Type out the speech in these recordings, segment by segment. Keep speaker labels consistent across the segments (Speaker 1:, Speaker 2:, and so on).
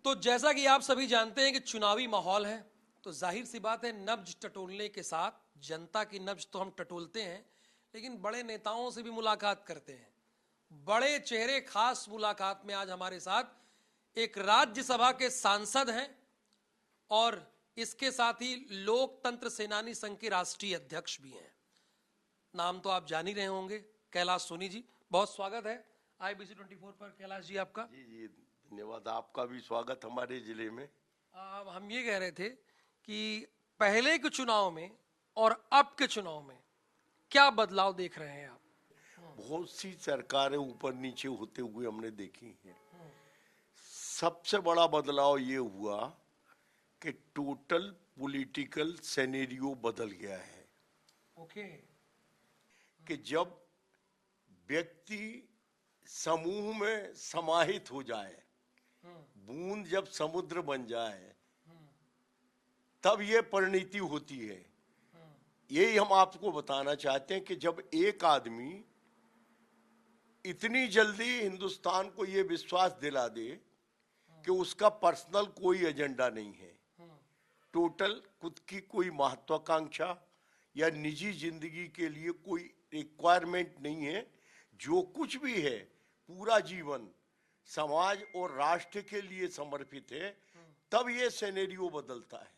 Speaker 1: तो जैसा कि आप सभी जानते हैं कि चुनावी माहौल है, तो जाहिर सी बात है नब्ज टटोलने के साथ जनता की नब्ज तो हम टटोलते हैं, लेकिन बड़े नेताओं से भी मुलाकात करते हैं। बड़े चेहरे खास मुलाकात में आज हमारे साथ एक राज्यसभा के सांसद हैं और इसके साथ ही लोकतंत्र सेनानी संघ के राष्ट्रीय अध्यक्ष भी हैं। नाम तो आप जान ही रहे होंगे, कैलाश सोनी जी। बहुत स्वागत है IBC 24 पर कैलाश जी आपका।
Speaker 2: जी जी धन्यवाद। आपका भी स्वागत हमारे जिले में।
Speaker 1: हम ये कह रहे थे कि पहले के चुनाव में और अब के चुनाव में क्या बदलाव देख रहे हैं आप?
Speaker 2: बहुत सी सरकारें ऊपर नीचे होते हुए हमने देखी हैं। सबसे बड़ा बदलाव ये हुआ कि टोटल पॉलिटिकल सिनेरियो बदल गया है।
Speaker 1: ओके।
Speaker 2: कि जब व्यक्ति समूह में समाहित हो जाए, बूंद जब समुद्र बन जाए, तब ये परिणति होती है। यही हम आपको बताना चाहते हैं कि जब एक आदमी इतनी जल्दी हिंदुस्तान को ये विश्वास दिला दे कि उसका पर्सनल कोई एजेंडा नहीं है, टोटल खुद की कोई महत्वाकांक्षा या निजी जिंदगी के लिए कोई रिक्वायरमेंट नहीं है, जो कुछ भी है पूरा जीवन समाज और राष्ट्र के लिए समर्पित है, तब ये सिनेरियो बदलता है।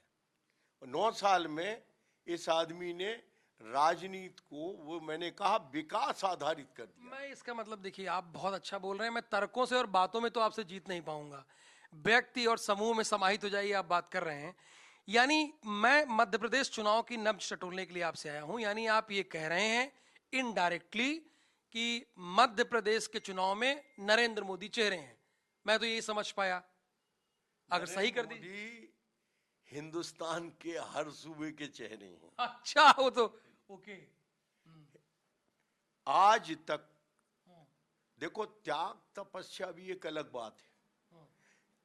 Speaker 2: 9 साल में इस आदमी ने राजनीति को, वो मैंने कहा, विकास आधारित कर दिया।
Speaker 1: मैं इसका मतलब, देखिए आप बहुत अच्छा बोल रहे हैं, मैं तर्कों से और बातों में तो आपसे जीत नहीं पाऊंगा। व्यक्ति और समूह में समाहित हो जाइए आप बात कर रहे हैं, यानी मैं मध्य प्रदेश चुनाव की नब्ज टटोलने के लिए आपसे आया हूं। यानी आप ये कह रहे हैं इनडायरेक्टली कि मध्य प्रदेश के चुनाव में नरेंद्र मोदी चेहरे हैं। मैं तो यही समझ पाया, अगर सही कर दी।
Speaker 2: मोदी हिंदुस्तान के हर सूबे के चेहरे हैं।
Speaker 1: अच्छा, हो तो ओके।
Speaker 2: आज तक देखो, त्याग तपस्या भी एक अलग बात है।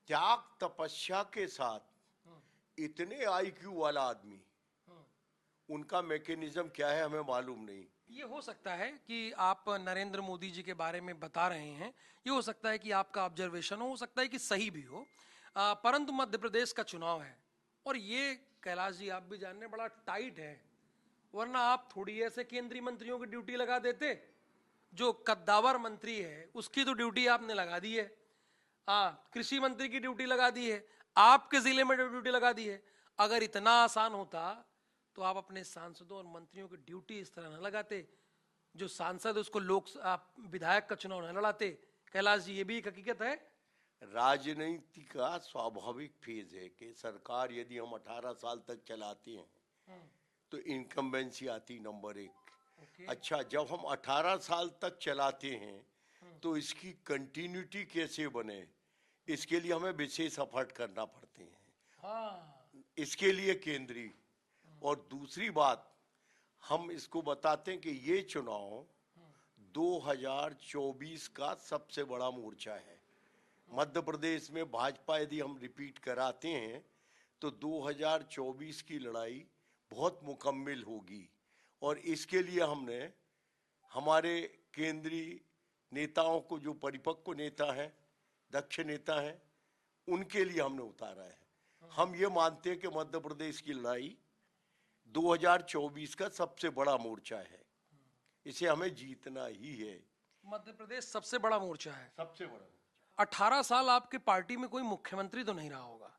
Speaker 2: त्याग तपस्या के साथ इतने IQ वाला आदमी, उनका मैकेनिज्म क्या है हमें मालूम नहीं।
Speaker 1: ये हो सकता है कि आप नरेंद्र मोदी जी के बारे में बता रहे हैं, ये हो सकता है कि आपका ऑब्जर्वेशन हो सकता है कि सही भी हो, परंतु मध्य प्रदेश का चुनाव है और ये कैलाश जी आप भी जानने बड़ा टाइट है। वरना आप थोड़ी ऐसे केंद्रीय मंत्रियों की ड्यूटी लगा देते, जो कद्दावर मंत्री है उसकी तो ड्यूटी आपने लगा दी है, कृषि मंत्री की ड्यूटी लगा दी है, आपके जिले में ड्यूटी लगा दी है। अगर इतना आसान होता तो आप अपने सांसदों और मंत्रियों की ड्यूटी इस तरह न लगाते, जो सांसद उसको आप विधायक का चुनाव न लड़ाते। कैलाश जी, ये भी एक हकीकत है।
Speaker 2: राजनीति का स्वाभाविक फेज है कि सरकार यदि हम 18 साल तक चलाते हैं तो इनकम्बेंसी आती नंबर 1। अच्छा, जब हम 18 साल तक चलाते हैं तो इसकी कंटिन्यूटी कैसे बने, इसके लिए हमें विशेष एफर्ट करना पड़ते हैं। इसके लिए केंद्रीय, और दूसरी बात हम इसको बताते हैं कि ये चुनाव 2024 का सबसे बड़ा मोर्चा है। मध्य प्रदेश में भाजपा यदि हम रिपीट कराते हैं तो 2024 की लड़ाई बहुत मुकम्मल होगी, और इसके लिए हमने हमारे केंद्रीय नेताओं को, जो परिपक्व नेता हैं, दक्ष नेता हैं, उनके लिए हमने उतारा है। हम ये मानते हैं कि मध्य प्रदेश की लड़ाई 2024 का सबसे बड़ा मोर्चा है, इसे हमें जीतना ही है।
Speaker 1: मध्य प्रदेश सबसे बड़ा मोर्चा है,
Speaker 2: सबसे बड़ा।
Speaker 1: 18 साल आपके पार्टी में कोई मुख्यमंत्री तो नहीं रहा होगा,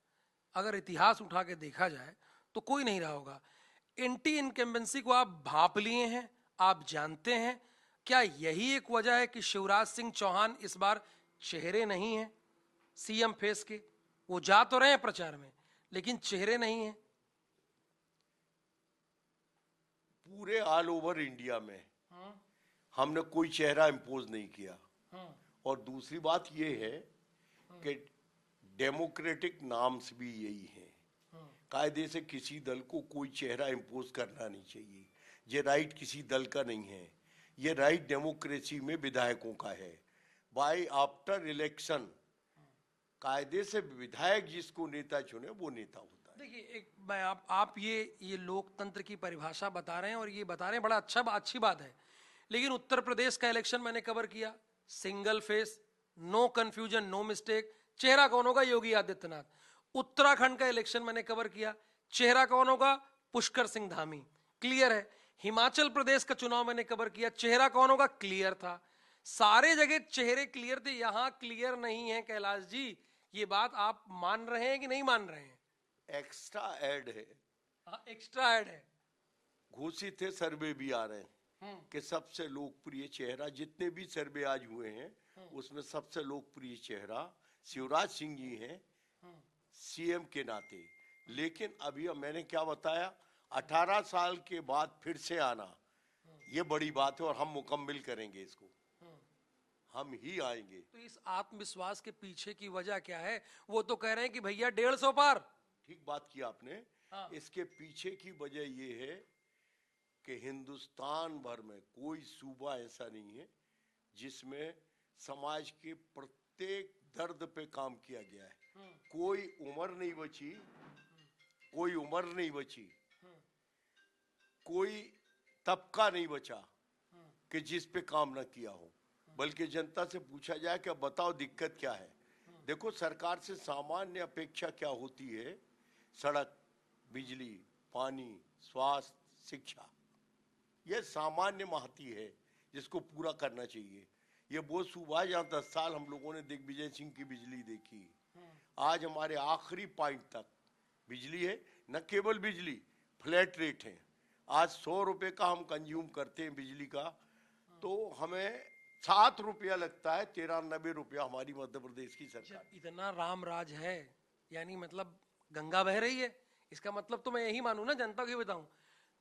Speaker 1: अगर इतिहास उठा के देखा जाए तो कोई नहीं रहा होगा। एंटी इनकम्बेंसी को आप भांप लिए हैं, आप जानते हैं। क्या यही एक वजह है कि शिवराज सिंह चौहान इस बार चेहरे नहीं हैं CM फेस के? वो जा तो रहे हैं प्रचार में, लेकिन चेहरे नहीं हैं।
Speaker 2: पूरे ऑल ओवर इंडिया में हमने कोई चेहरा इम्पोज नहीं किया। और दूसरी बात ये है कि डेमोक्रेटिक नाम्स भी यही हैं। कायदे से किसी दल को कोई चेहरा इम्पोज करना नहीं चाहिए। ये राइट किसी दल का नहीं है, ये राइट डेमोक्रेसी में विधायकों का है। बाय आफ्टर इलेक्शन कायदे से विधायक जिसको नेता चुने वो नेता होता है।
Speaker 1: देखिए, एक मैं आप ये लोकतंत्र की परिभाषा बता रहे हैं और ये बता रहे हैं, बड़ा अच्छी बात है। लेकिन उत्तर प्रदेश का इलेक्शन मैंने कवर किया, single face, no confusion, no mistake, चेहरा कौन होगा? योगी आदित्यनाथ। उत्तराखंड का इलेक्शन मैंने कवर किया, चेहरा कौन होगा? पुष्कर सिंह धामी, क्लियर है। हिमाचल प्रदेश का चुनाव मैंने कवर किया, चेहरा कौन होगा? क्लियर था। सारे जगह चेहरे क्लियर थे, यहां क्लियर नहीं है। कैलाश जी, ये बात आप मान रहे हैं कि नहीं मान रहे हैं?
Speaker 2: एक्स्ट्रा ऐड है,
Speaker 1: हाँ, एक्स्ट्रा ऐड है।
Speaker 2: घोषित है, सर्वे भी आ रहे हैं कि सबसे लोकप्रिय चेहरा, जितने भी सर्वे आज हुए हैं उसमें सबसे लोकप्रिय चेहरा शिवराज सिंह जी हैं सीएम के नाते। लेकिन अभी मैंने क्या बताया, 18 साल के बाद फिर से आना, ये बड़ी बात है और हम मुकम्मिल करेंगे इसको, हम ही आएंगे।
Speaker 1: तो इस आत्मविश्वास के पीछे की वजह क्या है? वो तो कह रहे हैं कि भैया 150 पार।
Speaker 2: ठीक बात की आपने।
Speaker 1: हाँ।
Speaker 2: इसके पीछे की वजह ये है कि हिंदुस्तान भर में कोई सूबा ऐसा नहीं है जिसमें समाज के प्रत्येक दर्द पे काम किया गया है। कोई उम्र नहीं बची, कोई उम्र नहीं बची, कोई तबका नहीं बचा कि जिस पे काम न किया हो। बल्कि जनता से पूछा जाए कि बताओ दिक्कत क्या है। देखो, सरकार से सामान्य अपेक्षा क्या होती है? सड़क, बिजली, पानी, स्वास्थ्य, शिक्षा, यह सामान्य महती है जिसको पूरा करना चाहिए। ये वो सूबा जहाँ 10 साल हम लोगों ने दिग्विजय सिंह की बिजली देखी, आज हमारे आखिरी पॉइंट तक बिजली है। न केवल बिजली, फ्लैट रेट है। आज 100 रुपए का हम कंज्यूम करते हैं बिजली का, तो हमें 7 रुपया लगता है। 93 रुपया हमारी मध्य प्रदेश की सरकार।
Speaker 1: इतना राम राज है, यानी मतलब गंगा बह रही है, इसका मतलब तो मैं यही मानू ना, जनता को बताऊं।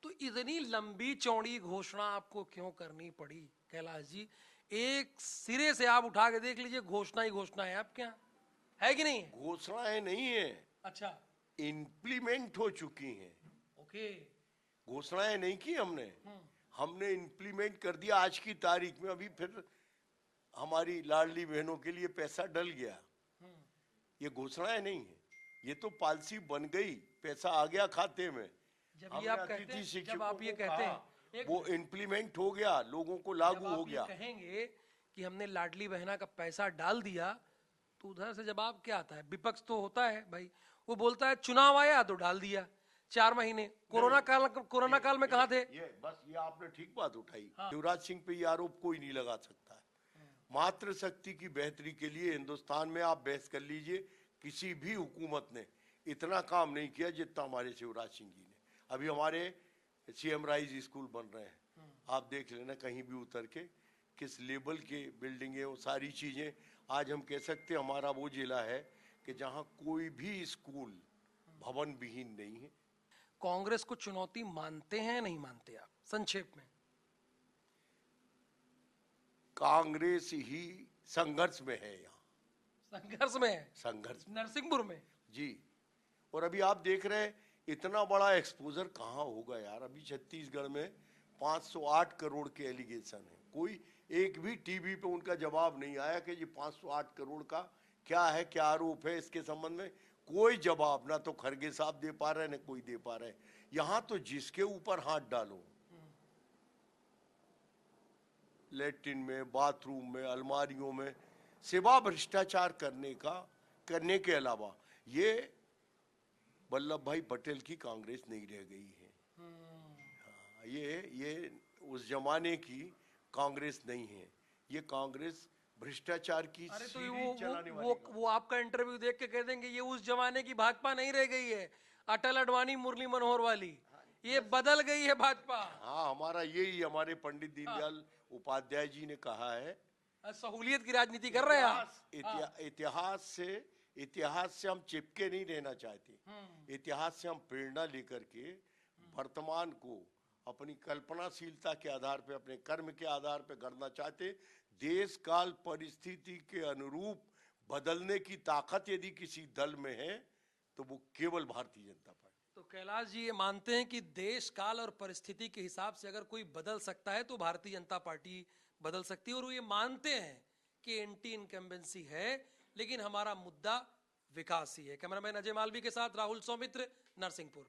Speaker 1: तो इतनी लंबी चौड़ी घोषणा आपको क्यों करनी पड़ी कैलाश जी? एक सिरे से आप उठा के देख लीजिए, घोषणा ही घोषणा है आपके यहाँ, है कि नहीं?
Speaker 2: घोषणाएं नहीं है,
Speaker 1: अच्छा,
Speaker 2: इम्प्लीमेंट हो चुकी हैं।
Speaker 1: ओके।
Speaker 2: घोषणाएं नहीं की हमने, हमने इम्प्लीमेंट कर दिया। आज की तारीख में अभी फिर हमारी लाडली बहनों के लिए पैसा डल गया। ये घोषणाएं नहीं है, ये तो पॉलिसी बन गई, पैसा आ गया खाते में।
Speaker 1: जब ये आप कहते हैं, जब आप ये कहते हैं,
Speaker 2: वो इम्प्लीमेंट हो गया, लोगों को लागू हो गया।
Speaker 1: कहेंगे कि हमने लाडली बहना का पैसा डाल दिया, तो उधर से जवाब क्या आता है? विपक्ष तो होता है भाई, वो बोलता है चुनाव आया तो डाल दिया। 4 महीने कोरोना काल में कहाँ थे?
Speaker 2: ये बस, ये आपने ठीक बात उठाई। शिवराज सिंह पे ये आरोप कोई नहीं लगा सकता है। मातृशक्ति की बेहतरी के लिए हिंदुस्तान में आप बहस कर लीजिए, किसी भी हुकूमत ने इतना काम नहीं किया जितना हमारे शिवराज सिंह जी ने। अभी हमारे सीएम राइज स्कूल बन रहे हैं, आप देख लेना कहीं भी उतर के, किस लेवल के बिल्डिंग है, वो सारी चीजें। आज हम कह सकते हैं हमारा वो जिला है कि जहां कोई भी स्कूल भवन विहीन नहीं है।
Speaker 1: कांग्रेस को चुनौती मानते हैं नहीं मानते आप, संक्षेप में?
Speaker 2: कांग्रेस ही संघर्ष में है, यहाँ
Speaker 1: संघर्ष में है,
Speaker 2: संघर्ष
Speaker 1: नरसिंहपुर में
Speaker 2: जी। और अभी आप देख रहे हैं इतना बड़ा एक्सपोजर कहाँ होगा यार। अभी छत्तीसगढ़ में 508 करोड़ के एलिगेशन है, कोई एक भी टीवी पे उनका जवाब नहीं आया कि ये 508 करोड़ का क्या है, क्या आरोप है। इसके संबंध में कोई जवाब ना तो खरगे साहब दे पा रहे, ना कोई दे पा रहे। यहाँ तो जिसके ऊपर हाथ डालो, लेट्रिन में, बाथरूम में, अलमारियों में, सिवा भ्रष्टाचार करने के अलावा ये वल्लभ भाई पटेल की कांग्रेस नहीं रह गई है। हाँ, ये उस जमाने की कांग्रेस नहीं है, ये कांग्रेस भ्रष्टाचार की सीढ़ी चलाने वाली।
Speaker 1: वो आपका इंटरव्यू देख के कह देंगे ये उस जमाने की भाजपा नहीं रह गई है, अटल अडवाणी मुरली मनोहर वाली, ये बदल गई है भाजपा।
Speaker 2: हाँ, हमारा यही हमारे पंडित दीनदयाल उपाध्याय जी ने कहा है,
Speaker 1: सहूलियत की राजनीति कर रहे हैं आप।
Speaker 2: इतिहास से हम चिपके नहीं रहना चाहते। इतिहास से हम प्रेरणा लेकर के वर्तमान को अपनी कल्पनाशीलता के आधार पे, अपने कर्म के आधार पे गढ़ना चाहते। देश काल परिस्थिति के अनुरूप बदलने की ताकत यदि किसी दल में है तो वो केवल भारतीय जनता पार्टी।
Speaker 1: तो कैलाश जी ये मानते हैं कि देश काल और परिस्थिति के हिसाब से अगर कोई बदल सकता है तो भारतीय जनता पार्टी बदल सकती है, और वो ये मानते हैं कि एंटी इनकम्बेंसी है, लेकिन हमारा मुद्दा विकास ही है। कैमरामैन अजय मालवी के साथ राहुल सौमित्र, नरसिंहपुर।